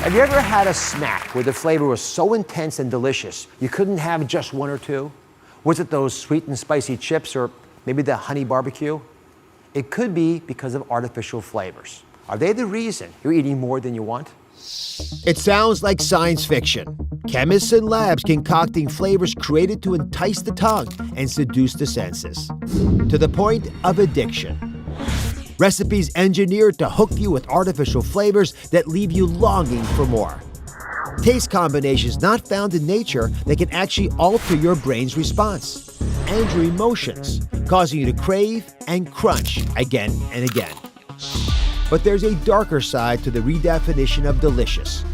Have you ever had a snack where the flavor was so intense and delicious you couldn't have just one or two? Was it those sweet and spicy chips or maybe the honey barbecue? It could be because of artificial flavors. Are they the reason you're eating more than you want? It sounds like science fiction. Chemists and labs concocting flavors created to entice the tongue and seduce the senses, to the point of addiction. Recipes engineered to hook you with artificial flavors that leave you longing for more. Taste combinations not found in nature that can actually alter your brain's response and your emotions, causing you to crave and crunch again and again. But there's a darker side to the redefinition of delicious.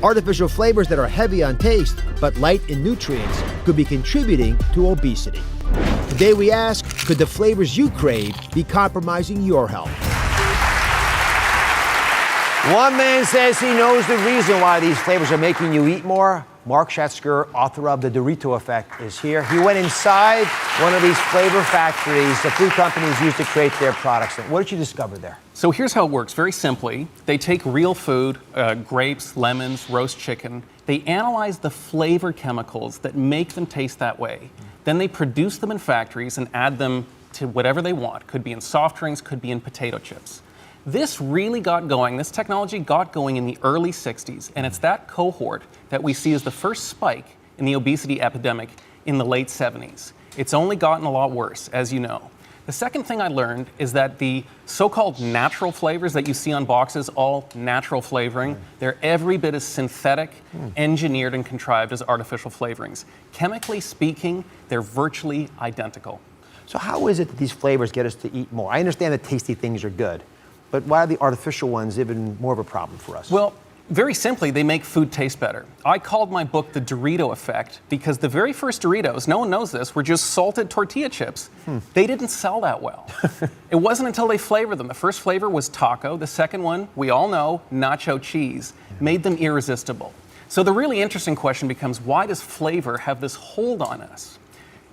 Artificial flavors that are heavy on taste but light in nutrients could be contributing to obesity. Today we ask, could the flavors you crave be compromising your health? One man says he knows the reason why these flavors are making you eat more. Mark Schatzker, author of The Dorito Effect, is here. He went inside one of these flavor factories the food companies use to create their products. What did you discover there? So here's how it works. Very simply, they take real food, grapes, lemons, roast chicken. They analyze the flavor chemicals that make them taste that way. Then they produce them in factories and add them to whatever they want. Could be in soft drinks, could be in potato chips. This really got going, this technology got going in the early 60s, and it's that cohort that we see as the first spike in the obesity epidemic in the late 70s. It's only gotten a lot worse, as you know. The second thing I learned is that the so-called natural flavors that you see on boxes, all natural flavoring, they're every bit as synthetic, engineered, and contrived as artificial flavorings. Chemically speaking, they're virtually identical. So how is it that these flavors get us to eat more? I understand that tasty things are good, but why are the artificial ones even more of a problem for us? Well, very simply, they make food taste better. I called my book The Dorito Effect because the very first Doritos, no one knows this, were just salted tortilla chips. They didn't sell that well. It wasn't until they flavored them. The first flavor was taco. The second one, we all know, nacho cheese, made them irresistible. So the really interesting question becomes, why does flavor have this hold on us?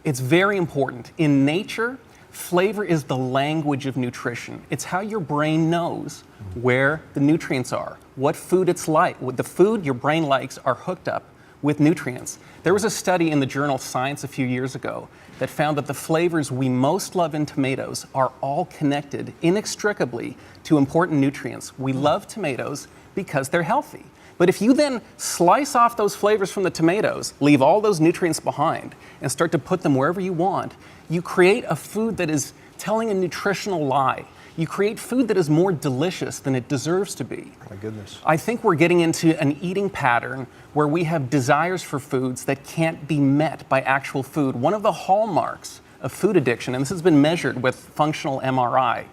It's very important. In nature, flavor is the language of nutrition. It's how your brain knows where the nutrients are, what food it's like. The food your brain likes are hooked up with nutrients. There was a study in the journal Science a few years ago that found that the flavors we most love in tomatoes are all connected inextricably to important nutrients. We love tomatoes because they're healthy. But if you then slice off those flavors from the tomatoes, leave all those nutrients behind, and start to put them wherever you want, you create a food that is telling a nutritional lie. You create food that is more delicious than it deserves to be. My goodness. I think we're getting into an eating pattern where we have desires for foods that can't be met by actual food. One of the hallmarks of food addiction, and this has been measured with functional MRI,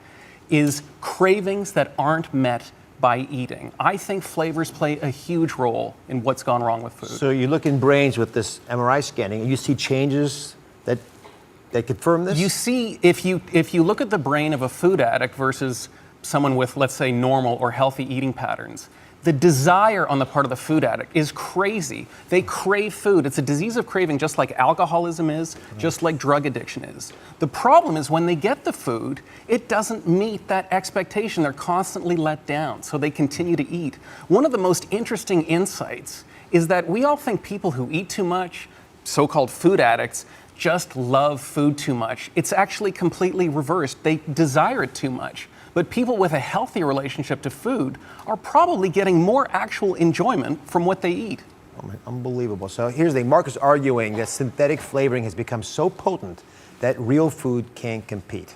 is cravings that aren't met by eating. I think flavors play a huge role in what's gone wrong with food. So you look in brains with this MRI scanning and you see changes that confirm this? You see, if you look at the brain of a food addict versus someone with, let's say, normal or healthy eating patterns, the desire on the part of the food addict is crazy. They crave food. It's a disease of craving, just like alcoholism is, just like drug addiction is. The problem is when they get the food, it doesn't meet that expectation. They're constantly let down, so they continue to eat. One of the most interesting insights is that we all think people who eat too much, so-called food addicts, just love food too much. It's actually completely reversed. They desire it too much. But people with a healthy relationship to food are probably getting more actual enjoyment from what they eat. Oh, unbelievable. So here's the thing. Mark is arguing that synthetic flavoring has become so potent that real food can't compete.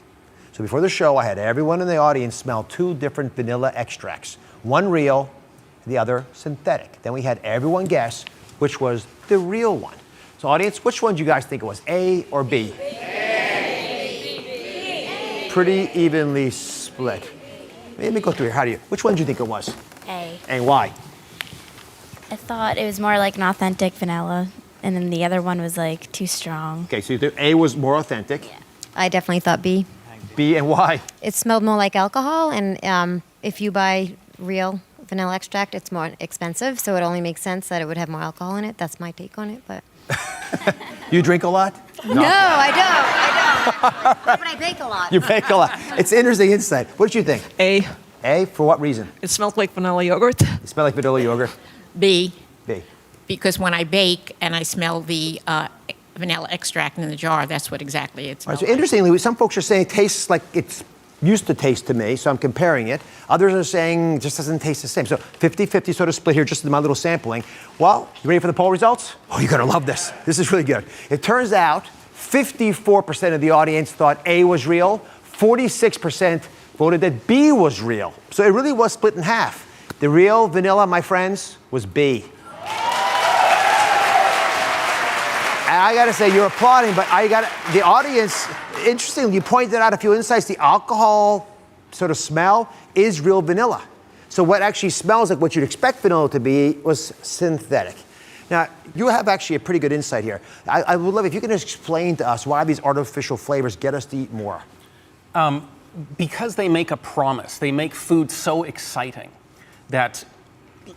So before the show, I had everyone in the audience smell two different vanilla extracts. One real, the other synthetic. Then we had everyone guess which was the real one. So audience, which one do you guys think it was, A or B? A. Pretty evenly split. Let me go through here. Which one do you think it was? A. And why? I thought it was more like an authentic vanilla, and then the other one was like too strong. Okay, so you think A was more authentic. Yeah. I definitely thought B. B, and why? It smelled more like alcohol, and if you buy real vanilla extract, it's more expensive, so it only makes sense that it would have more alcohol in it. That's my take on it, but... You drink a lot? No, I don't. But I bake a lot. You bake a lot. It's interesting insight. What did you think? A. A, for what reason? It smells like vanilla yogurt. It smells like vanilla yogurt. B, B. because when I bake and I smell the vanilla extract in the jar, that's what exactly it All right, smells so like. interestingly, some folks are saying it tastes like it's used to taste to me, so I'm comparing it. Others are saying it just doesn't taste the same. So 50-50 sort of split here, just in my little sampling. Well, you ready for the poll results? Oh, you're gonna love this. This is really good. It turns out 54% of the audience thought A was real, 46% voted that B was real. So it really was split in half. The real vanilla, my friends, was B. And I gotta say, you're applauding, but the audience, interestingly, you pointed out a few insights. The alcohol sort of smell is real vanilla. So what actually smells like what you'd expect vanilla to be was synthetic. Now, you have actually a pretty good insight here. I would love if you can explain to us why these artificial flavors get us to eat more. Because they make a promise. They make food so exciting that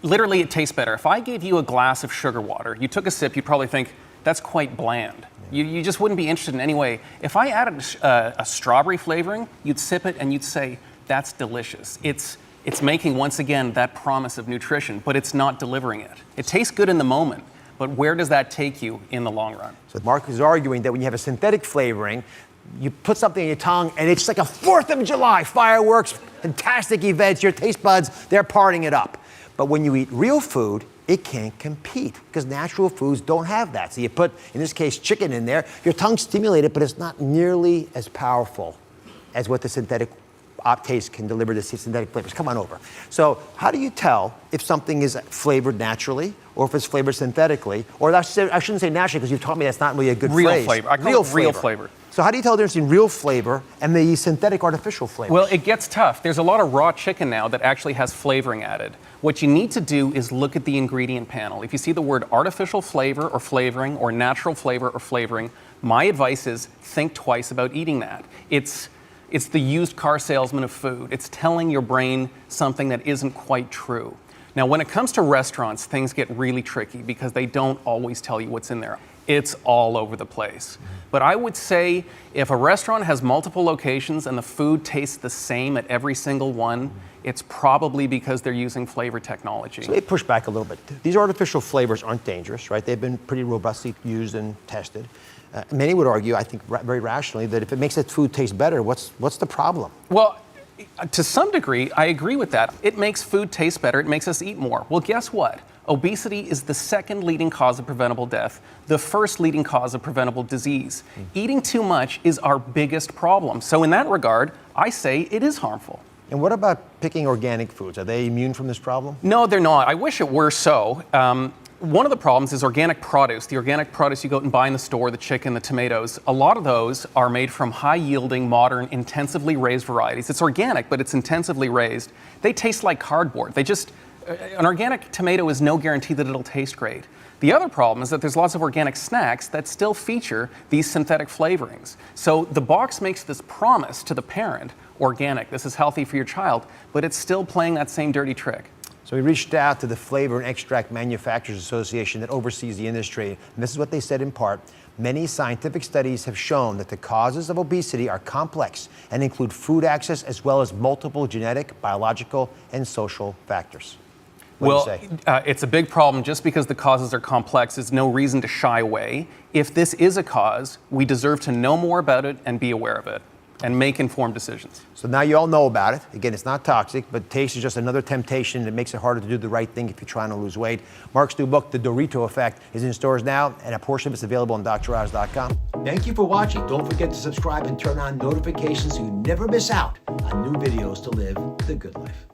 literally it tastes better. If I gave you a glass of sugar water, you took a sip, you'd probably think, that's quite bland. You just wouldn't be interested in any way. If I added a strawberry flavoring, you'd sip it and you'd say, that's delicious. It's making, once again, that promise of nutrition, but it's not delivering it. It tastes good in the moment, but where does that take you in the long run? So Mark is arguing that when you have a synthetic flavoring, you put something in your tongue and it's like a 4th of July, fireworks, fantastic events, your taste buds, they're partying it up. But when you eat real food, it can't compete because natural foods don't have that. So you put, in this case, chicken in there, your tongue's stimulated, but it's not nearly as powerful as what the synthetic taste can deliver the synthetic flavors. Come on over. So how do you tell if something is flavored naturally or if it's flavored synthetically? Or I shouldn't say naturally because you've taught me that's not really a good Real phrase. flavor. I call it real flavor. So how do you tell the difference between real flavor and the synthetic artificial flavor? Well, it gets tough. There's a lot of raw chicken now that actually has flavoring added. What you need to do is look at the ingredient panel. If you see the word artificial flavor or flavoring or natural flavor or flavoring, my advice is think twice about eating that. It's the used car salesman of food. It's telling your brain something that isn't quite true. Now, when it comes to restaurants, things get really tricky because they don't always tell you what's in there. It's all over the place. But I would say if a restaurant has multiple locations and the food tastes the same at every single one, it's probably because they're using flavor technology. So they push back a little bit. These artificial flavors aren't dangerous, right? They've been pretty robustly used and tested. Many would argue, I think very rationally, that if it makes that food taste better, what's the problem? Well, to some degree, I agree with that. It makes food taste better. It makes us eat more. Well, guess what? Obesity is the second leading cause of preventable death, the first leading cause of preventable disease. Eating too much is our biggest problem. So in that regard, I say it is harmful. And what about picking organic foods? Are they immune from this problem? No, they're not. I wish it were so. One of the problems is organic produce. The organic produce you go out and buy in the store, the chicken, the tomatoes, a lot of those are made from high-yielding, modern, intensively raised varieties. It's organic, but it's intensively raised. They taste like cardboard. An organic tomato is no guarantee that it'll taste great. The other problem is that there's lots of organic snacks that still feature these synthetic flavorings. So the box makes this promise to the parent, organic, this is healthy for your child, but it's still playing that same dirty trick. So we reached out to the Flavor and Extract Manufacturers Association that oversees the industry, and this is what they said in part. Many scientific studies have shown that the causes of obesity are complex and include food access as well as multiple genetic, biological, and social factors. What do you say? It's a big problem. Just because the causes are complex is no reason to shy away. If this is a cause, we deserve to know more about it and be aware of it and make informed decisions. So now you all know about it. Again, it's not toxic, but taste is just another temptation that makes it harder to do the right thing if you're trying to lose weight. Mark's new book, The Dorito Effect, is in stores now, and a portion of it's available on DrOz.com. Thank you for watching. Don't forget to subscribe and turn on notifications so you never miss out on new videos to live the good life.